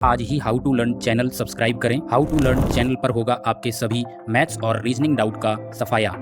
आज ही how to learn channel subscribe करें। हाउ टू लर्न चैनल पर होगा आपके सभी मैथ्स और रीजनिंग डाउट का सफाया।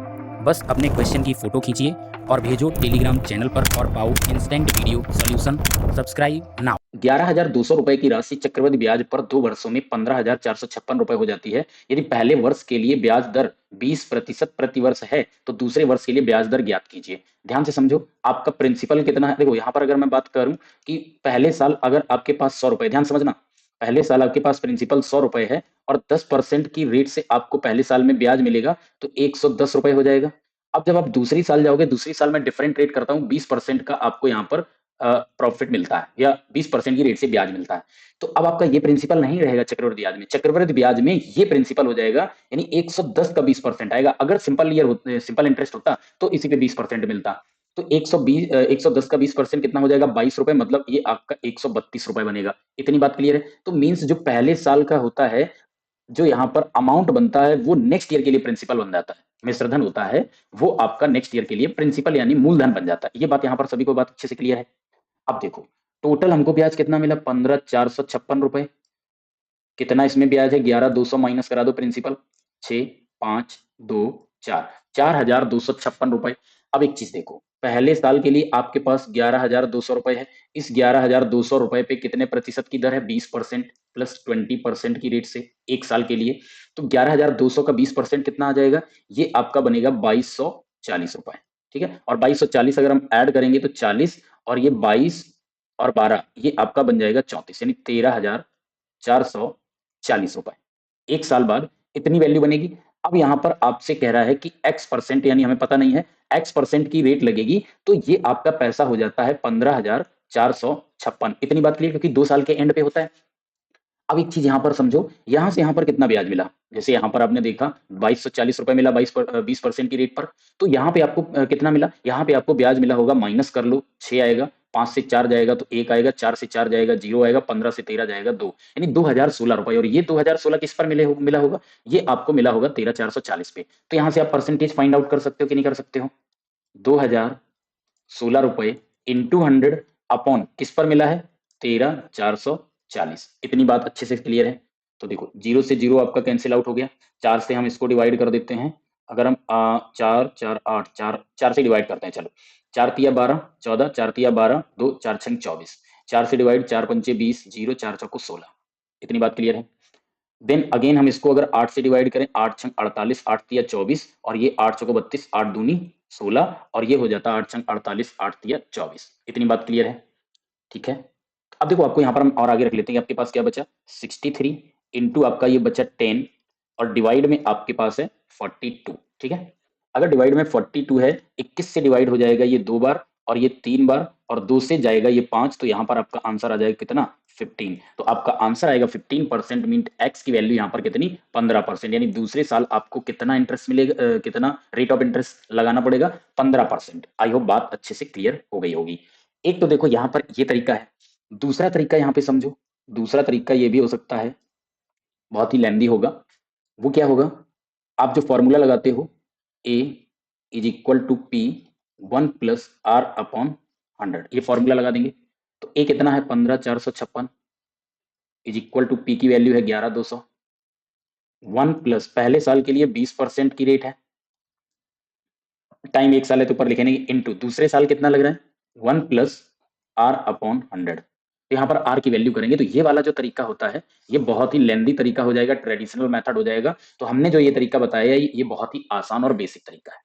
बस अपने क्वेश्चन की फोटो खींचिए और भेजो टेलीग्राम चैनल पर और पाओ instant video solution. Subscribe now. 11,200 रुपए की राशि चक्रवृद्धि ब्याज पर 2 वर्षों में 15,456 रुपए हो जाती है। यदि पहले वर्ष के लिए ब्याज दर 20% प्रति वर्ष है तो दूसरे वर्ष के लिए ब्याज दर ज्ञात कीजिए। ध्यान से समझो, आपका प्रिंसिपल कितना है। देखो यहाँ पर अगर मैं बात करूं कि पहले साल अगर आपके पास 100 रुपए, ध्यान समझना, पहले साल आपके पास प्रिंसिपल 100 रुपए है और 10% की रेट से आपको पहले साल में ब्याज मिलेगा तो 110 रुपए हो जाएगा। अब जब आप दूसरी साल जाओगे, दूसरी साल में डिफरेंट रेट करता हूँ, 20% का आपको यहाँ पर प्रॉफिट मिलता है या 20% की रेट से ब्याज मिलता है। तो अब आपका ये प्रिंसिपल नहीं रहेगा चक्रवृद्धि ब्याज में। चक्रवृद्धि ब्याज में ये प्रिंसिपल हो जाएगा, यानी 110 का 20% आएगा। अगर सिंपल इंटरेस्ट होता तो इसी पे 20% मिलता। तो 110 का 20% कितना हो जाएगा? 22 रुपए, मतलब ये आपका 132 रुपए बनेगा। इतनी बात क्लियर है? तो मीन्स जो पहले साल का होता है, जो यहाँ पर अमाउंट बनता है वो नेक्स्ट ईयर के लिए प्रिंसिपल बन जाता है। मिश्रधन होता है वो आपका नेक्स्ट ईयर के लिए प्रिंसिपल यानी मूलधन बन जाता है। ये बात यहाँ पर सभी को बात अच्छे से क्लियर है? अब देखो, टोटल हमको ब्याज कितना मिला? 15,456 रुपए। कितना इसमें ब्याज है? 11,200 माइनस करा दो प्रिंसिपल, 6, 5, 2, 4, 4,256 रुपए। अब एक चीज देखो, पहले साल के लिए आपके पास 11,200 रुपए है। इस 11,200 रुपए पे कितने प्रतिशत की दर है? 20% प्लस 20% की रेट से एक साल के लिए। तो 11,200 का 20% कितना आ जाएगा? ये आपका बनेगा 2,240 रुपए। ठीक है, और 2,240 अगर हम ऐड करेंगे तो 40 और ये 22 और 12, ये आपका बन जाएगा 34, यानी 13,440 रुपए। एक साल बाद इतनी वैल्यू बनेगी। अब यहां पर आपसे कह रहा है कि x%, यानी हमें पता नहीं है, x% की रेट लगेगी तो ये आपका पैसा हो जाता है 15,456। इतनी बात क्लियर? क्योंकि 2 साल के एंड पे होता है। अब एक चीज यहां पर समझो, यहां से यहां पर कितना ब्याज मिला? जैसे यहां पर आपने देखा 2,240 रुपए मिला 20% की रेट पर। तो यहाँ पे आपको कितना मिला? यहाँ पे आपको ब्याज मिला होगा, माइनस कर लो, 6 आएगा, 5 से 4 जाएगा तो 1 आएगा, 4 से 4 जाएगा 0 आएगा, 15 से 13 जाएगा 2, यानी 2,016 रुपए। और ये 2,016 किस पर मिला होगा? ये आपको मिला होगा 13,440 पे। तो यहाँ से आप परसेंटेज फाइंड आउट कर सकते हो कि नहीं कर सकते हो? 2,016 रुपए इंटू 100 अपॉन किस पर मिला है? 13,440। इतनी बात अच्छे से क्लियर है? तो देखो, 0 से 0 आपका कैंसिल आउट हो गया, 4 से हम इसको डिवाइड कर देते हैं। अगर हम 4 4 8 4 4 से डिवाइड करते हैं, चलो, 4 तिया 12 14, 4 तिया 12, 2 4 छंग 24, 4 से डिवाइड, 4 पंचे 20, 0 4 चौको 16। इतनी बात क्लियर है? देन अगेन हम इसको अगर 8 से डिवाइड करें, 8 छंग 48, 8 तिया 24 और ये 8 चौको 32, 8 दूनी 16 और ये हो जाता 8 छंग 48, 8 तिया 24। इतनी बात क्लियर है? ठीक है, अब देखो आपको यहाँ पर हम और आगे रख लेते हैं कि आपके पास क्या बचा? 63 इंटू आपका ये बचा 10 और डिवाइड में आपके पास है 42। ठीक है, अगर डिवाइड में 42 है, 21 से डिवाइड हो जाएगा ये 2 बार और ये 3 बार और 2 से जाएगा ये 5, तो यहाँ पर आपका आंसर आ जाएगा कितना? 15। तो आपका आंसर आएगा 15%, मीन एक्स की वैल्यू यहाँ पर कितनी? 15%। यानी दूसरे साल आपको कितना इंटरेस्ट मिलेगा, कितना रेट ऑफ इंटरेस्ट लगाना पड़ेगा? 15%। आई होप बात अच्छे से क्लियर हो गई होगी। एक तो देखो यहाँ पर ये तरीका है, दूसरा तरीका यहाँ पे समझो, दूसरा तरीका ये भी हो सकता है, बहुत ही लेंदी होगा। वो क्या होगा? आप जो फॉर्मूला लगाते हो, A is equal to P 1 plus R upon 100, ये फॉर्मूला लगा देंगे। तो ए कितना है? 15,456 इज इक्वल टू पी की वैल्यू है 11,200, 1 प्लस पहले साल के लिए 20% की रेट है, टाइम एक साल है तो ऊपर लिखेंगे, इनटू दूसरे साल कितना लग रहा है? 1 प्लस आर अपॉन 100। तो यहाँ पर आर की वैल्यू करेंगे। तो ये वाला जो तरीका होता है ये बहुत ही लेंदी तरीका हो जाएगा, ट्रेडिशनल मेथड हो जाएगा। तो हमने जो ये तरीका बताया है ये बहुत ही आसान और बेसिक तरीका है।